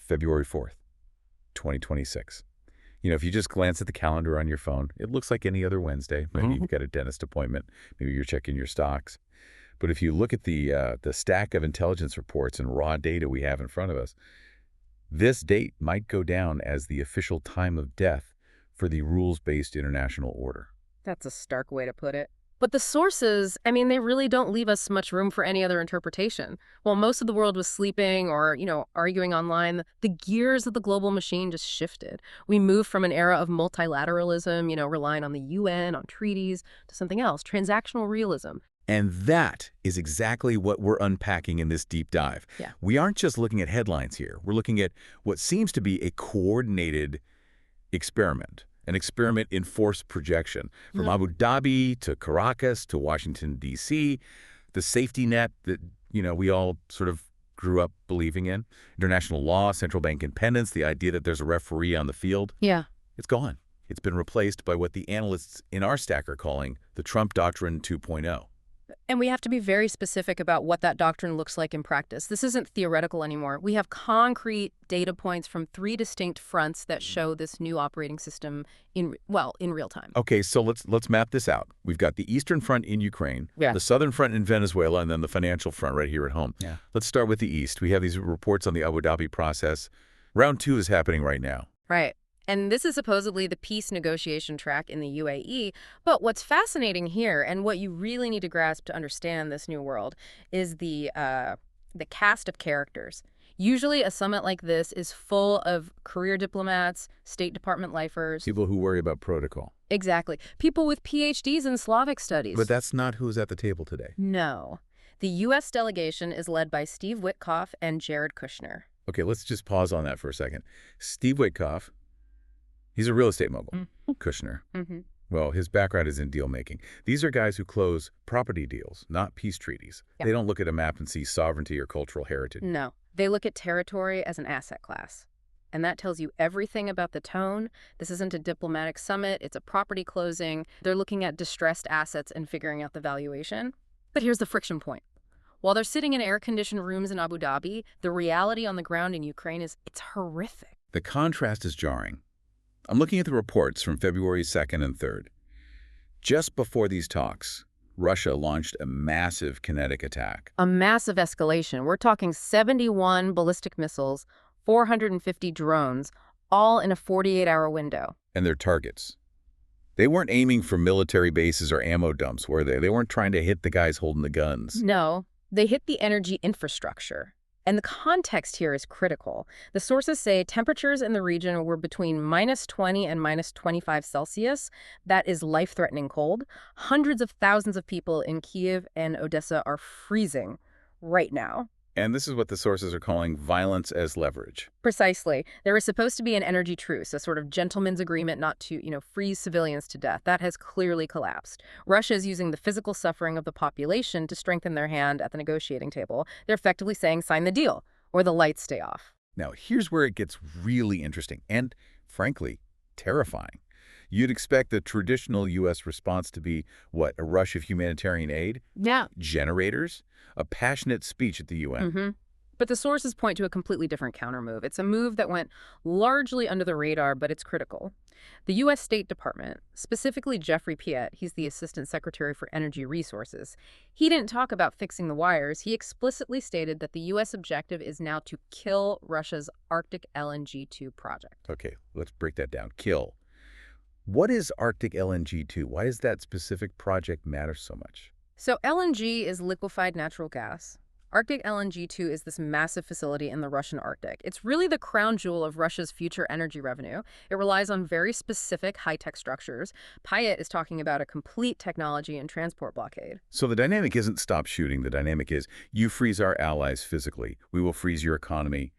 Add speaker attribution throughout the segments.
Speaker 1: February 4th, 2026. If you just glance at the calendar on your phone, it looks like any other Wednesday. Maybe you've got a dentist appointment. Maybe you're checking your stocks. But if you look at the stack of intelligence reports and raw data we have in front of us, this date might go down as the official time of death for the rules-based international order.
Speaker 2: That's a stark way to put it. But the sources, they really don't leave us much room for any other interpretation. While most of the world was sleeping or, arguing online, the gears of the global machine just shifted. We moved from an era of multilateralism, relying on the UN, on treaties, to something else, transactional realism.
Speaker 1: And that is exactly what we're unpacking in this deep dive.
Speaker 2: Yeah.
Speaker 1: We aren't just looking at headlines here. We're looking at what seems to be a coordinated experiment. An experiment in force projection. From Abu Dhabi to Caracas to Washington, D.C., the safety net that, we all sort of grew up believing in, international law, central bank independence, the idea that there's a referee on the field.
Speaker 2: Yeah.
Speaker 1: It's gone. It's been replaced by what the analysts in our stack are calling the Trump Doctrine 2.0.
Speaker 2: And we have to be very specific about what that doctrine looks like in practice. This isn't theoretical anymore. We have concrete data points from 3 distinct fronts that show this new operating system in real time.
Speaker 1: Okay, so let's map this out. We've got the Eastern Front in Ukraine, the Southern Front in Venezuela, and then the financial front right here at home.
Speaker 3: Yeah.
Speaker 1: Let's start with the East. We have these reports on the Abu Dhabi process. Round 2 is happening right now.
Speaker 2: Right. And this is supposedly the peace negotiation track in the UAE. But what's fascinating here, and what you really need to grasp to understand this new world, is the cast of characters. Usually a summit like this is full of career diplomats, State Department lifers.
Speaker 1: People who worry about protocol.
Speaker 2: Exactly. People with PhDs in Slavic studies.
Speaker 1: But that's not who's at the table today.
Speaker 2: No. The U.S. delegation is led by Steve Witkoff and Jared Kushner.
Speaker 1: Okay, let's just pause on that for a second. Steve Witkoff, he's a real estate mogul. Kushner. Well, his background is in deal-making. These are guys who close property deals, not peace treaties.
Speaker 2: Yeah.
Speaker 1: They don't look at a map and see sovereignty or cultural heritage.
Speaker 2: No. They look at territory as an asset class. And that tells you everything about the tone. This isn't a diplomatic summit. It's a property closing. They're looking at distressed assets and figuring out the valuation. But here's the friction point. While they're sitting in air-conditioned rooms in Abu Dhabi, the reality on the ground in Ukraine it's horrific.
Speaker 1: The contrast is jarring. I'm looking at the reports from February 2nd and 3rd. Just before these talks, Russia launched a massive kinetic attack.
Speaker 2: A massive escalation. We're talking 71 ballistic missiles, 450 drones, all in a 48-hour window.
Speaker 1: And their targets. They weren't aiming for military bases or ammo dumps, were they? They weren't trying to hit the guys holding the guns.
Speaker 2: No, they hit the energy infrastructure. And the context here is critical. The sources say temperatures in the region were between -20 and -25 Celsius. That is life-threatening cold. Hundreds of thousands of people in Kyiv and Odessa are freezing right now.
Speaker 1: And this is what the sources are calling violence as leverage.
Speaker 2: Precisely. There was supposed to be an energy truce, a sort of gentleman's agreement not to, freeze civilians to death. That has clearly collapsed. Russia is using the physical suffering of the population to strengthen their hand at the negotiating table. They're effectively saying, sign the deal, or the lights stay off.
Speaker 1: Now, here's where it gets really interesting and, frankly, terrifying. You'd expect the traditional U.S. response to be, what, a rush of humanitarian aid?
Speaker 2: Yeah.
Speaker 1: Generators? A passionate speech at the UN.
Speaker 2: But the sources point to a completely different countermove. It's a move that went largely under the radar, but it's critical. The U.S. State Department, specifically Jeffrey Piet, he's the Assistant Secretary for Energy Resources, he didn't talk about fixing the wires. He explicitly stated that the U.S. objective is now to kill Russia's Arctic LNG 2 project.
Speaker 1: Okay, let's break that down. Kill. What is Arctic LNG 2? Why does that specific project matter so much?
Speaker 2: So LNG is liquefied natural gas. Arctic LNG 2 is this massive facility in the Russian Arctic. It's really the crown jewel of Russia's future energy revenue. It relies on very specific high-tech structures. Pyatt is talking about a complete technology and transport blockade.
Speaker 1: So the dynamic isn't stop shooting. The dynamic is you freeze our allies physically. We will freeze your economy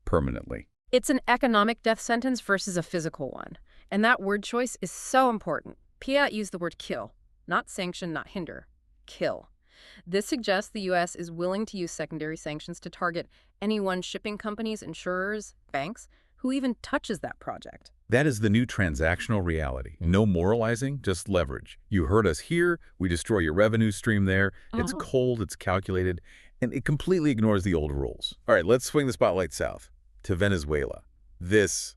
Speaker 1: permanently.
Speaker 2: It's an economic death sentence versus a physical one. And that word choice is so important. Pyatt used the word kill, not sanction, not hinder. Kill. This suggests the U.S. is willing to use secondary sanctions to target anyone, shipping companies, insurers, banks, who even touches that project.
Speaker 1: That is the new transactional reality. No moralizing, just leverage. You hurt us here, we destroy your revenue stream there. It's cold, it's calculated, and it completely ignores the old rules. All right, let's swing the spotlight south to Venezuela. This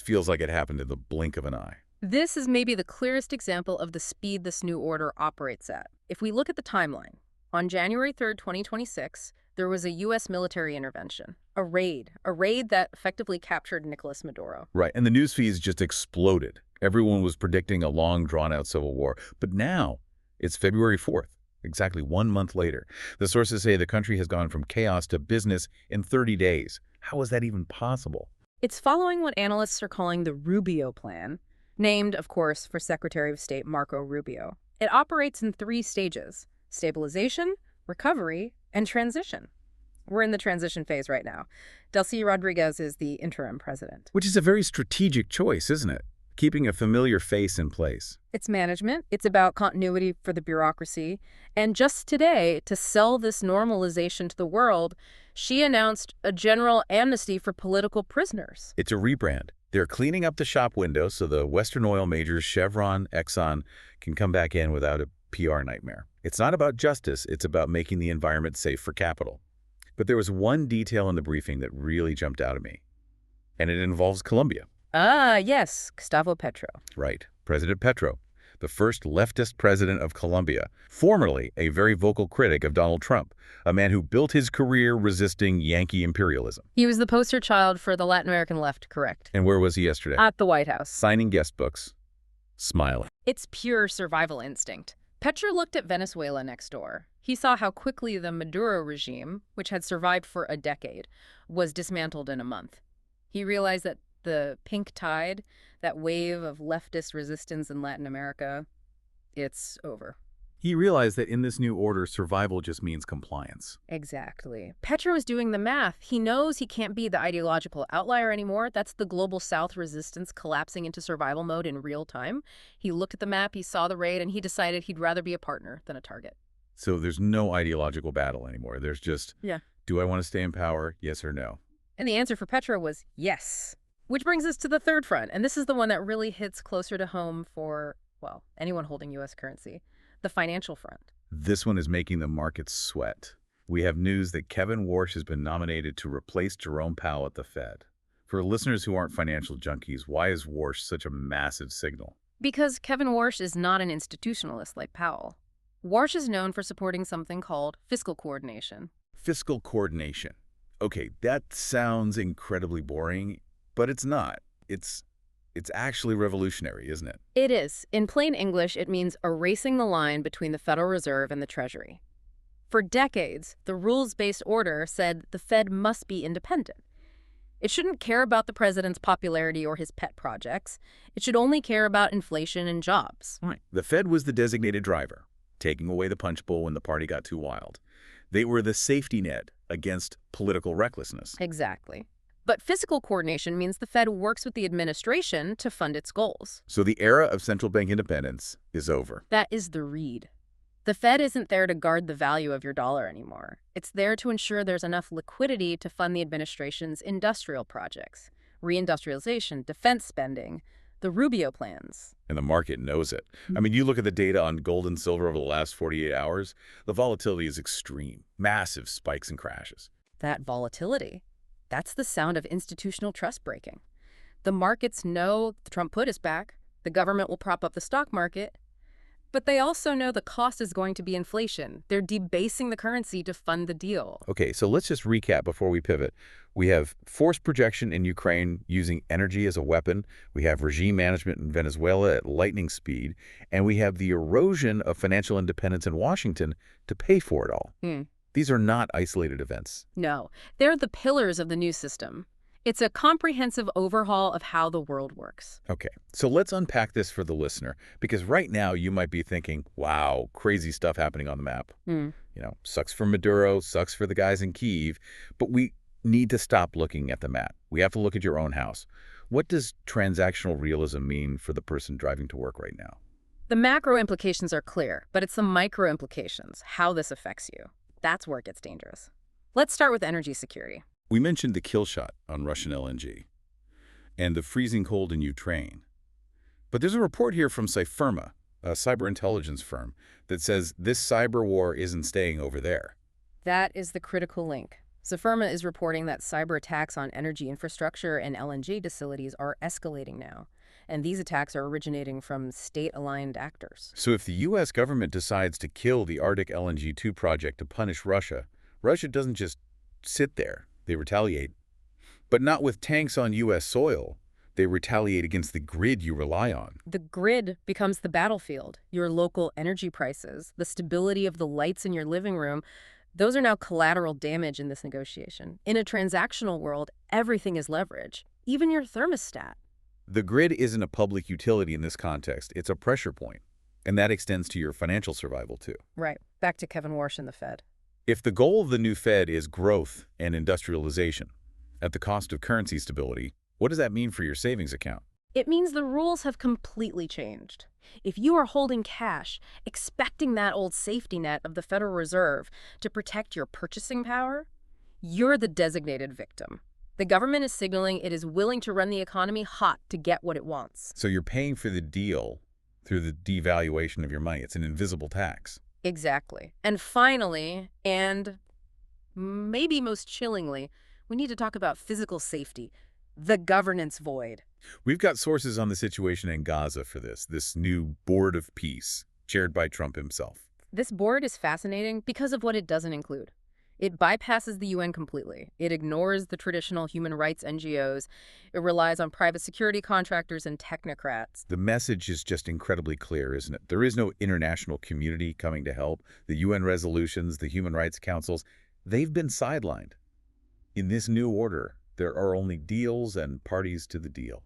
Speaker 1: feels like it happened in the blink of an eye.
Speaker 2: This is maybe the clearest example of the speed this new order operates at. If we look at the timeline, on January 3rd, 2026, there was a U.S. military intervention, a raid that effectively captured Nicolas Maduro.
Speaker 1: Right, and the news feeds just exploded. Everyone was predicting a long, drawn-out civil war. But now, it's February 4th, exactly 1 month later. The sources say the country has gone from chaos to business in 30 days. How is that even possible?
Speaker 2: It's following what analysts are calling the Rubio Plan, named, of course, for Secretary of State Marco Rubio. It operates in 3 stages: stabilization, recovery, and transition. We're in the transition phase right now. Delcy Rodriguez is the interim president.
Speaker 1: Which is a very strategic choice, isn't it? Keeping a familiar face in place.
Speaker 2: It's management. It's about continuity for the bureaucracy. And just today, to sell this normalization to the world, she announced a general amnesty for political prisoners.
Speaker 1: It's a rebrand. They're cleaning up the shop window so the Western oil majors Chevron, Exxon can come back in without a PR nightmare. It's not about justice, it's about making the environment safe for capital. But there was one detail in the briefing that really jumped out at me, and it involves Colombia.
Speaker 2: Ah, yes, Gustavo Petro.
Speaker 1: Right, President Petro, the first leftist president of Colombia, formerly a very vocal critic of Donald Trump, a man who built his career resisting Yankee imperialism.
Speaker 2: He was the poster child for the Latin American left, correct?
Speaker 1: And where was he yesterday?
Speaker 2: At the White House.
Speaker 1: Signing guest books, smiling.
Speaker 2: It's pure survival instinct. Petro looked at Venezuela next door. He saw how quickly the Maduro regime, which had survived for a decade, was dismantled in a month. He realized that the pink tide, that wave of leftist resistance in Latin America, it's over.
Speaker 1: He realized that in this new order, survival just means compliance.
Speaker 2: Exactly. Petro is doing the math. He knows he can't be the ideological outlier anymore. That's the global South resistance collapsing into survival mode in real time. He looked at the map, he saw the raid, and he decided he'd rather be a partner than a target.
Speaker 1: So there's no ideological battle anymore. There's just,
Speaker 2: Yeah.
Speaker 1: Do I want to stay in power, yes or no?
Speaker 2: And the answer for Petro was yes. Which brings us to the third front, and this is the one that really hits closer to home for, well, anyone holding U.S. currency, the financial front.
Speaker 1: This one is making the markets sweat. We have news that Kevin Warsh has been nominated to replace Jerome Powell at the Fed. For listeners who aren't financial junkies, why is Warsh such a massive signal?
Speaker 2: Because Kevin Warsh is not an institutionalist like Powell. Warsh is known for supporting something called fiscal coordination.
Speaker 1: Fiscal coordination. Okay, that sounds incredibly boring, but it's not. It's actually revolutionary, isn't it?
Speaker 2: It is. In plain English, it means erasing the line between the Federal Reserve and the Treasury. For decades, the rules-based order said the Fed must be independent. It shouldn't care about the president's popularity or his pet projects. It should only care about inflation and jobs.
Speaker 1: Right. The Fed was the designated driver, taking away the punch bowl when the party got too wild. They were the safety net against political recklessness.
Speaker 2: Exactly. But fiscal coordination means the Fed works with the administration to fund its goals.
Speaker 1: So the era of central bank independence is over.
Speaker 2: That is the read. The Fed isn't there to guard the value of your dollar anymore. It's there to ensure there's enough liquidity to fund the administration's industrial projects, reindustrialization, defense spending, the Rubio plans.
Speaker 1: And the market knows it. I mean, you look at the data on gold and silver over the last 48 hours, the volatility is extreme. Massive spikes and crashes.
Speaker 2: That volatility, that's the sound of institutional trust breaking. The markets know the Trump put is back. The government will prop up the stock market. But they also know the cost is going to be inflation. They're debasing the currency to fund the deal.
Speaker 1: Okay, so let's just recap before we pivot. We have force projection in Ukraine using energy as a weapon. We have regime management in Venezuela at lightning speed. And we have the erosion of financial independence in Washington to pay for it all. These are not isolated events.
Speaker 2: No, they're the pillars of the new system. It's a comprehensive overhaul of how the world works.
Speaker 1: Okay, so let's unpack this for the listener, because right now you might be thinking, wow, crazy stuff happening on the map. You know, sucks for Maduro, sucks for the guys in Kyiv, but we need to stop looking at the map. We have to look at your own house. What does transactional realism mean for the person driving to work right now?
Speaker 2: The macro implications are clear, but it's the micro implications, how this affects you. That's where it gets dangerous. Let's start with energy security.
Speaker 1: We mentioned the kill shot on Russian LNG and the freezing cold in Ukraine. But there's a report here from Cypherma, a cyber intelligence firm, that says this cyber war isn't staying over there.
Speaker 2: That is the critical link. Safirma is reporting that cyber attacks on energy infrastructure and LNG facilities are escalating now, and these attacks are originating from state-aligned actors.
Speaker 1: So if the U.S. government decides to kill the Arctic LNG-2 project to punish Russia, Russia doesn't just sit there. They retaliate. But not with tanks on U.S. soil. They retaliate against the grid you rely on.
Speaker 2: The grid becomes the battlefield. Your local energy prices, the stability of the lights in your living room, those are now collateral damage in this negotiation. In a transactional world, everything is leverage, even your thermostat.
Speaker 1: The grid isn't a public utility in this context. It's a pressure point. And that extends to your financial survival, too.
Speaker 2: Right. Back to Kevin Warsh and the Fed.
Speaker 1: If the goal of the new Fed is growth and industrialization at the cost of currency stability, what does that mean for your savings account?
Speaker 2: It means the rules have completely changed. If you are holding cash, expecting that old safety net of the Federal Reserve to protect your purchasing power, you're the designated victim. The government is signaling it is willing to run the economy hot to get what it wants.
Speaker 1: So you're paying for the deal through the devaluation of your money. It's an invisible tax.
Speaker 2: Exactly. And finally, and maybe most chillingly, we need to talk about physical safety, the governance void.
Speaker 1: We've got sources on the situation in Gaza for this new Board of Peace, chaired by Trump himself.
Speaker 2: This board is fascinating because of what it doesn't include. It bypasses the UN completely. It ignores the traditional human rights NGOs. It relies on private security contractors and technocrats.
Speaker 1: The message is just incredibly clear, isn't it? There is no international community coming to help. The UN resolutions, the human rights councils, they've been sidelined. In this new order, there are only deals and parties to the deal.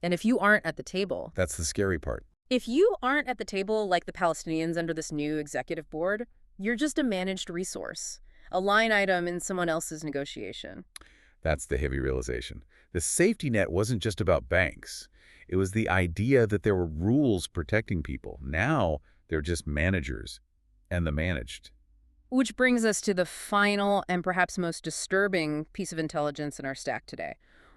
Speaker 2: And if you aren't at the table...
Speaker 1: That's the scary part.
Speaker 2: If you aren't at the table like the Palestinians under this new executive board, you're just a managed resource, a line item in someone else's negotiation.
Speaker 1: That's the heavy realization. The safety net wasn't just about banks. It was the idea that there were rules protecting people. Now, they're just managers and the managed.
Speaker 2: Which brings us to the final and perhaps most disturbing piece of intelligence in our stack today.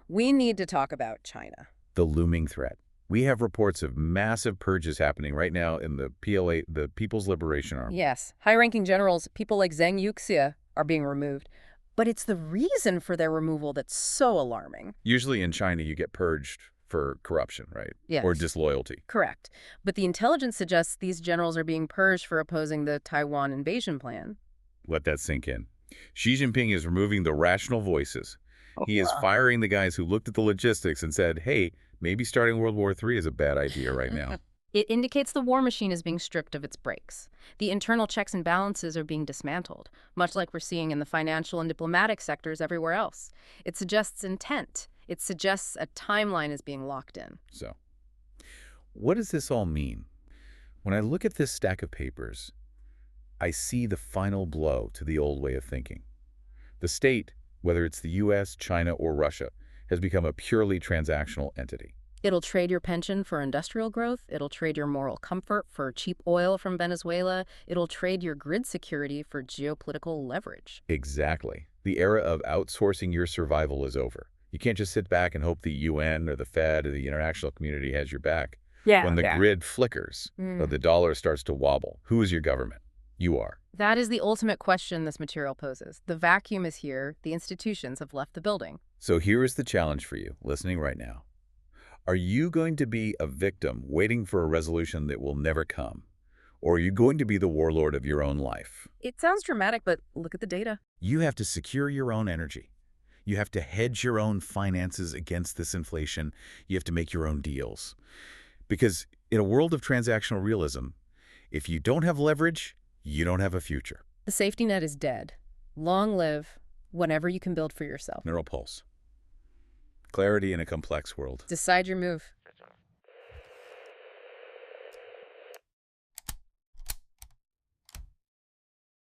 Speaker 2: We need to talk about China.
Speaker 1: The looming threat. We have reports of massive purges happening right now in the PLA, the People's Liberation Army.
Speaker 2: Yes, high-ranking generals, people like Zhang Yuxia, are being removed. But it's the reason for their removal that's so alarming.
Speaker 1: Usually in China, you get purged for corruption, right?
Speaker 2: Yes.
Speaker 1: Or disloyalty.
Speaker 2: Correct. But the intelligence suggests these generals are being purged for opposing the Taiwan invasion plan.
Speaker 1: Let that sink in. Xi Jinping is removing the rational voices. He is firing the guys who looked at the logistics and said, hey, maybe starting World War III is a bad idea right now.
Speaker 2: It indicates the war machine is being stripped of its brakes. The internal checks and balances are being dismantled, much like we're seeing in the financial and diplomatic sectors everywhere else. It suggests intent. It suggests a timeline is being locked in.
Speaker 1: So, what does this all mean? When I look at this stack of papers, I see the final blow to the old way of thinking. The state, whether it's the U.S., China, or Russia, has become a purely transactional entity.
Speaker 2: It'll trade your pension for industrial growth. It'll trade your moral comfort for cheap oil from Venezuela. It'll trade your grid security for geopolitical leverage.
Speaker 1: Exactly. The era of outsourcing your survival is over. You can't just sit back and hope the UN or the Fed or the international community has your back. When the grid flickers, or the dollar starts to wobble, who is your government? You are.
Speaker 2: That is the ultimate question this material poses. The vacuum is here. The institutions have left the building.
Speaker 1: So here is the challenge for you, listening right now. Are you going to be a victim waiting for a resolution that will never come? Or are you going to be the warlord of your own life?
Speaker 2: It sounds dramatic, but look at the data.
Speaker 1: You have to secure your own energy. You have to hedge your own finances against this inflation. You have to make your own deals. Because in a world of transactional realism, if you don't have leverage, you don't have a future.
Speaker 2: The safety net is dead. Long live whatever you can build for yourself.
Speaker 1: Neural pulse. Clarity in a complex world.
Speaker 2: Decide your move.